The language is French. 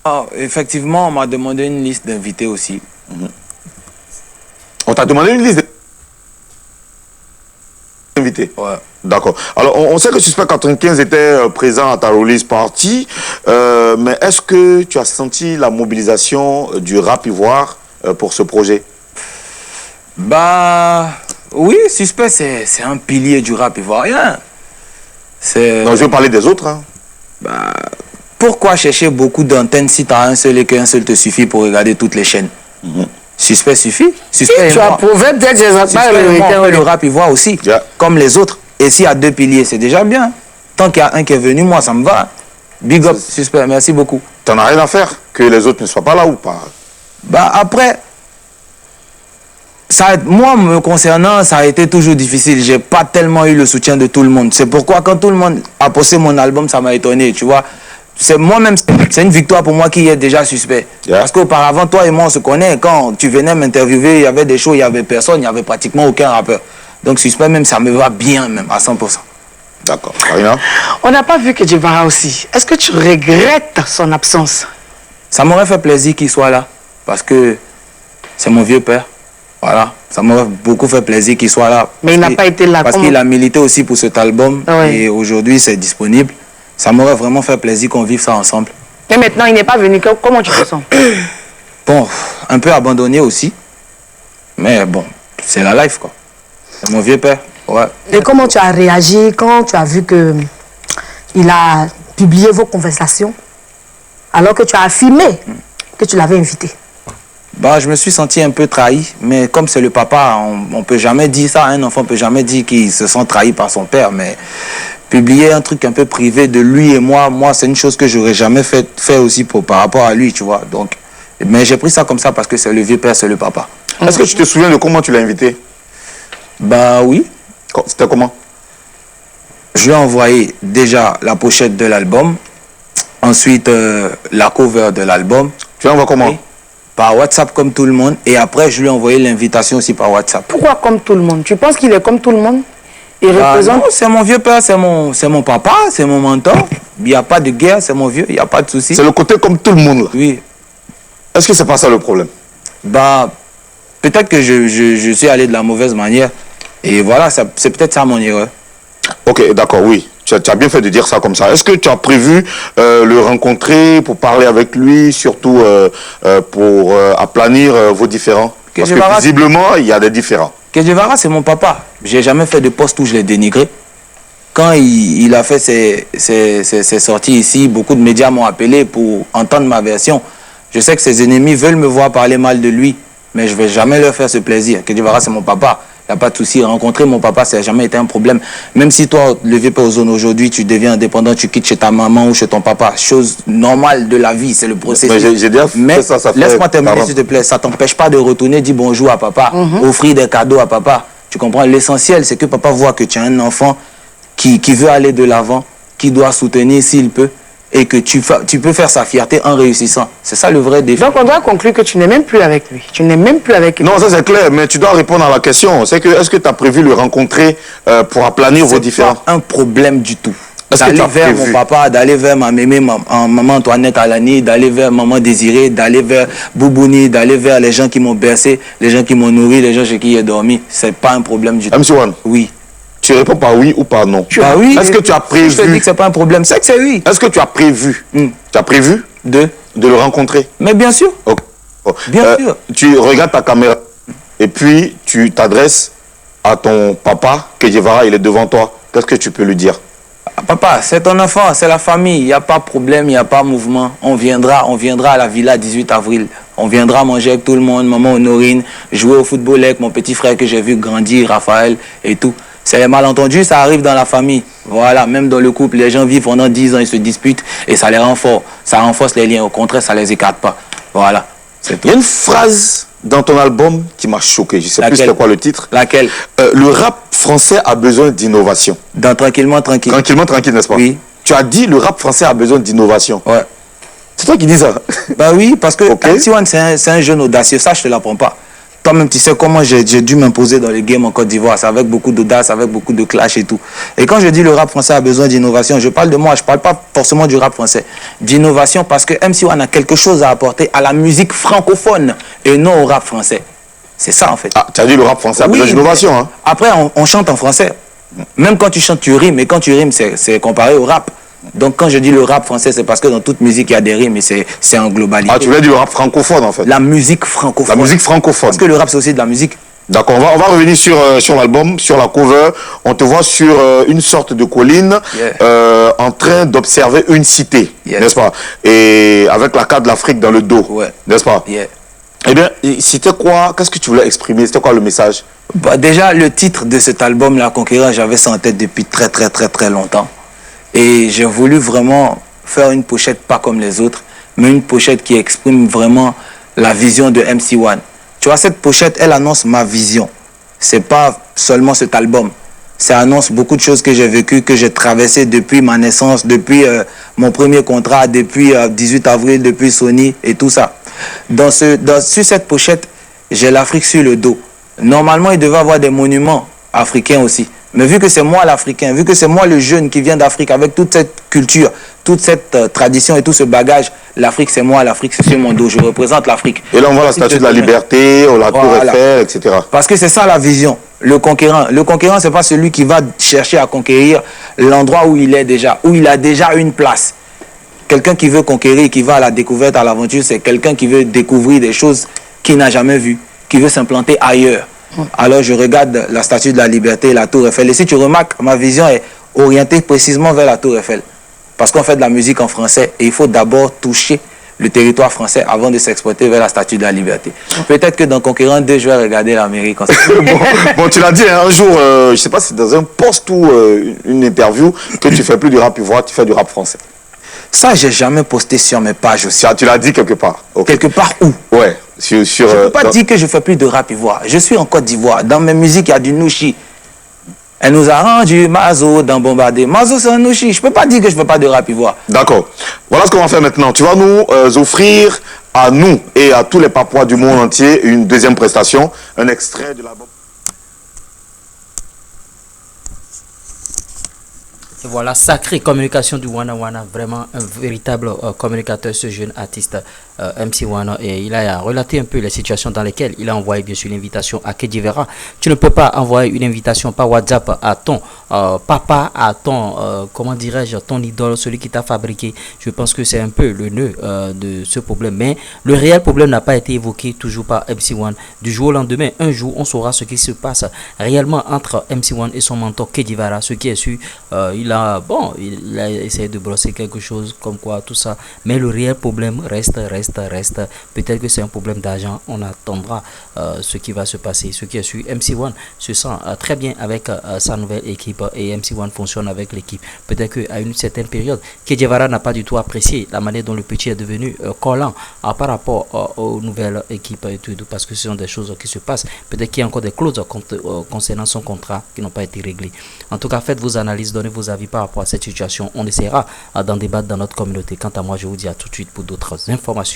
Ah, effectivement, on m'a demandé une liste d'invités aussi. On t'a demandé une liste d'invités? Ouais. D'accord. Alors, on sait que Suspect 95 était présent à ta release party, mais est-ce que tu as senti la mobilisation du rap ivoire pour ce projet? Bah, oui, Suspect, c'est un pilier du rap ivoirien. Non, je veux parler des autres. Hein. Bah, pourquoi chercher beaucoup d'antennes si tu as un seul et qu'un seul te suffit pour regarder toutes les chaînes? Suspect suffit. Suspect tu as prouvé peut-être le rap ivoire aussi, comme les autres. Et s'il y a deux piliers, c'est déjà bien. Tant qu'il y a un qui est venu, moi, ça me va. Big up, Suspect, merci beaucoup. T'en as rien à faire que les autres ne soient pas là ou pas? Bah, après, moi, me concernant, ça a été toujours difficile. J'ai pas tellement eu le soutien de tout le monde. C'est pourquoi quand tout le monde a posté mon album, ça m'a étonné, tu vois. C'est moi-même, c'est une victoire pour moi qui est déjà Suspect. Parce qu'auparavant, toi et moi, on se connaît. Quand tu venais m'interviewer, il y avait des shows, il n'y avait personne, il n'y avait pratiquement aucun rappeur. Donc Suspect, même, ça me va bien, même, à 100%. D'accord. Karina? On n'a pas vu que Djevara aussi. Est-ce que tu regrettes son absence? Ça m'aurait fait plaisir qu'il soit là. Parce que c'est mon vieux père. Voilà. Ça m'aurait beaucoup fait plaisir qu'il soit là. Mais il n'a pas été là. Parce qu'il a milité aussi pour cet album. Oui. Et aujourd'hui, c'est disponible. Ça m'aurait vraiment fait plaisir qu'on vive ça ensemble. Et maintenant, il n'est pas venu. Comment tu te sens? Bon, un peu abandonné aussi. Mais bon, c'est la life, quoi. C'est mon vieux père. Ouais. Et comment tu as réagi quand tu as vu que il a publié vos conversations alors que tu as affirmé que tu l'avais invité? Bah, je me suis senti un peu trahi, mais comme c'est le papa, on peut jamais dire ça. Un enfant peut jamais dire qu'il se sent trahi par son père, mais publier un truc un peu privé de lui et moi, c'est une chose que j'aurais jamais fait aussi par rapport à lui, tu vois. Donc, mais j'ai pris ça comme ça parce que c'est le vieux père, c'est le papa. Est-ce que tu te souviens de comment tu l'as invité? Bah oui. C'était comment? Je lui ai envoyé déjà la pochette de l'album, ensuite la cover de l'album. Tu l'envoies comment? Oui. Par WhatsApp comme tout le monde, et après je lui ai envoyé l'invitation aussi par WhatsApp. Pourquoi comme tout le monde? Tu penses qu'il est comme tout le monde? Il représente... Non, c'est mon vieux père, c'est mon papa, c'est mon mentor. Il n'y a pas de guerre, c'est mon vieux, il n'y a pas de souci. C'est le côté comme tout le monde là. Oui. Est-ce que c'est pas ça le problème? Bah, peut-être que je suis allé de la mauvaise manière. Et voilà, c'est peut-être ça mon erreur. Ok, d'accord, oui. Tu as bien fait de dire ça comme ça. Est-ce que tu as prévu le rencontrer pour parler avec lui, surtout pour aplanir vos différends? Parce que visiblement, il y a des différends. Kedjevara, c'est mon papa. J'ai jamais fait de poste où je l'ai dénigré. Quand il a fait ses sorties ici, beaucoup de médias m'ont appelé pour entendre ma version. Je sais que ses ennemis veulent me voir parler mal de lui, mais je ne vais jamais leur faire ce plaisir. Kedjevara, c'est mon papa. Il n'y a pas de souci. Rencontrer mon papa, ça n'a jamais été un problème. Même si toi, le VP Ozone, aujourd'hui, tu deviens indépendant, tu quittes chez ta maman ou chez ton papa. Chose normale de la vie, c'est le processus. Mais laisse-moi terminer, s'il te plaît. Ça ne t'empêche pas de retourner, dire bonjour à papa, offrir des cadeaux à papa. Tu comprends? L'essentiel, c'est que papa voit que tu as un enfant qui veut aller de l'avant, qui doit soutenir s'il peut, et que tu peux faire sa fierté en réussissant. C'est ça le vrai défi. Donc on doit conclure que tu n'es même plus avec lui. Tu n'es même plus avec lui. Non, ça c'est clair, mais tu dois répondre à la question. C'est que, est-ce que tu as prévu le rencontrer pour aplanir vos différends? C'est pas un problème du tout. D'aller vers mon papa, d'aller vers ma mémé, maman Antoinette Alani, d'aller vers maman Désirée, d'aller vers Boubouni, d'aller vers les gens qui m'ont bercé, les gens qui m'ont nourri, les gens chez qui j'ai dormi. C'est pas un problème du tout. MC One. Oui. Tu réponds par oui ou par non? Bah oui. Est-ce que tu as prévu? Je te dis que c'est pas un problème, c'est que c'est oui. Est-ce que tu as prévu? Tu as prévu de le rencontrer? Mais bien sûr. Okay. Bien sûr. Tu regardes ta caméra et puis tu t'adresses à ton papa, Kedjevara, il est devant toi. Qu'est-ce que tu peux lui dire? Papa, c'est ton enfant, c'est la famille, il n'y a pas de problème, il n'y a pas de mouvement. On viendra à la villa 18 avril. On viendra manger avec tout le monde, maman Honorine, jouer au football avec mon petit frère que j'ai vu grandir, Raphaël et tout. C'est les malentendus, ça arrive dans la famille. Voilà, même dans le couple, les gens vivent pendant 10 ans, ils se disputent et ça les renforce. Ça renforce les liens, au contraire, ça les écarte pas. Voilà, c'est tout. Il y a une phrase dans ton album qui m'a choqué. Je ne sais plus c'était quoi le titre. Laquelle? Le rap français a besoin d'innovation. Dans Tranquillement Tranquille. Tranquillement Tranquille, n'est-ce pas? Oui. Tu as dit le rap français a besoin d'innovation. Ouais. C'est toi qui dis ça? Bah oui, parce que MC One, c'est un jeune audacieux. Ça, je te l'apprends pas. Toi-même, tu sais comment j'ai dû m'imposer dans le game en Côte d'Ivoire. C'est avec beaucoup d'audace, avec beaucoup de clash et tout. Et quand je dis le rap français a besoin d'innovation, je parle de moi, je parle pas forcément du rap français. D'innovation parce que MC1 a quelque chose à apporter à la musique francophone et non au rap français. C'est ça en fait. Ah, tu as dit le rap français a besoin d'innovation. Hein. Après, on chante en français. Même quand tu chantes, tu rimes. Et quand tu rimes, c'est comparé au rap. Donc quand je dis le rap français, c'est parce que dans toute musique, il y a des rimes et c'est en globalité. Ah, tu voulais dire le rap francophone en fait. La musique francophone. La musique francophone. Parce que le rap, c'est aussi de la musique. D'accord, on va revenir sur l'album, sur la cover. On te voit sur une sorte de colline, en train d'observer une cité, n'est-ce pas? Et avec la carte de l'Afrique dans le dos, n'est-ce pas? Eh bien, c'était quoi? Qu'est-ce que tu voulais exprimer? C'était quoi le message? Bah, déjà, le titre de cet album, La Conquérant, j'avais ça en tête depuis très longtemps. Et j'ai voulu vraiment faire une pochette pas comme les autres, mais une pochette qui exprime vraiment la vision de MC1. Tu vois, cette pochette, elle annonce ma vision. C'est pas seulement cet album. Ça annonce beaucoup de choses que j'ai vécues, que j'ai traversées depuis ma naissance, depuis mon premier contrat, depuis 18 avril, depuis Sony et tout ça. Sur cette pochette, j'ai l'Afrique sur le dos. Normalement, il devait y avoir des monuments africains aussi. Mais vu que c'est moi l'Africain, vu que c'est moi le jeune qui vient d'Afrique avec toute cette culture, toute cette tradition et tout ce bagage, l'Afrique c'est moi, l'Afrique c'est sur mon dos, je représente l'Afrique. Et là on voit la statue de la liberté, la tour Eiffel, etc. Parce que c'est ça la vision, le conquérant. Le conquérant c'est pas celui qui va chercher à conquérir l'endroit où il est déjà, où il a déjà une place. Quelqu'un qui veut conquérir, qui va à la découverte, à l'aventure, c'est quelqu'un qui veut découvrir des choses qu'il n'a jamais vues, qui veut s'implanter ailleurs. Alors je regarde la statue de la liberté et la tour Eiffel. Et si tu remarques, ma vision est orientée précisément vers la tour Eiffel. Parce qu'on fait de la musique en français et il faut d'abord toucher le territoire français avant de s'exporter vers la statue de la liberté. Peut-être que dans Conquérant 2, je vais regarder l'Amérique. bon, tu l'as dit un jour, je ne sais pas si c'est dans un post ou une interview, que tu ne fais plus du rap ivoire, tu fais du rap français. Ça, j'ai jamais posté sur mes pages aussi. Tu l'as dit quelque part. Okay. Quelque part où? Ouais. Je ne peux pas dire que je ne fais plus de rap ivoire. Je suis en Côte d'Ivoire. Dans mes musiques, il y a du nouchi. Elle nous a rendu Mazo dans Bombardé. Mazo, c'est un nouchi. Je ne peux pas dire que je ne fais pas de rap ivoire. D'accord. Voilà ce qu'on va faire maintenant. Tu vas nous offrir à nous et à tous les Papouas du monde entier une deuxième prestation, un extrait de l'album. Voilà, sacrée communication du Wana Wana, vraiment un véritable communicateur, ce jeune artiste MC1. Et il a relaté un peu les situations dans lesquelles il a envoyé bien sûr l'invitation à Kedivera. Tu ne peux pas envoyer une invitation par WhatsApp à ton papa, à ton, comment dirais-je, ton idole, celui qui t'a fabriqué. Je pense que c'est un peu le nœud de ce problème. Mais le réel problème n'a pas été évoqué toujours par MC1. Du jour au lendemain, un jour, on saura ce qui se passe réellement entre MC1 et son mentor Kedivera. Ce qui est sûr, il a essayé de brosser quelque chose comme quoi tout ça, mais le réel problème reste. Peut-être que c'est un problème d'argent. On attendra ce qui va se passer. Ce qui est sûr, MC1 se sent très bien avec sa nouvelle équipe et MC1 fonctionne avec l'équipe. Peut-être qu'à une certaine période, Kedivara n'a pas du tout apprécié la manière dont le petit est devenu collant par rapport aux nouvelles équipes et tout, parce que ce sont des choses qui se passent. Peut-être qu'il y a encore des clauses concernant son contrat qui n'ont pas été réglées. En tout cas, faites vos analyses, donnez vos avis par rapport à cette situation. On essaiera d'en débattre dans notre communauté. Quant à moi, je vous dis à tout de suite pour d'autres informations.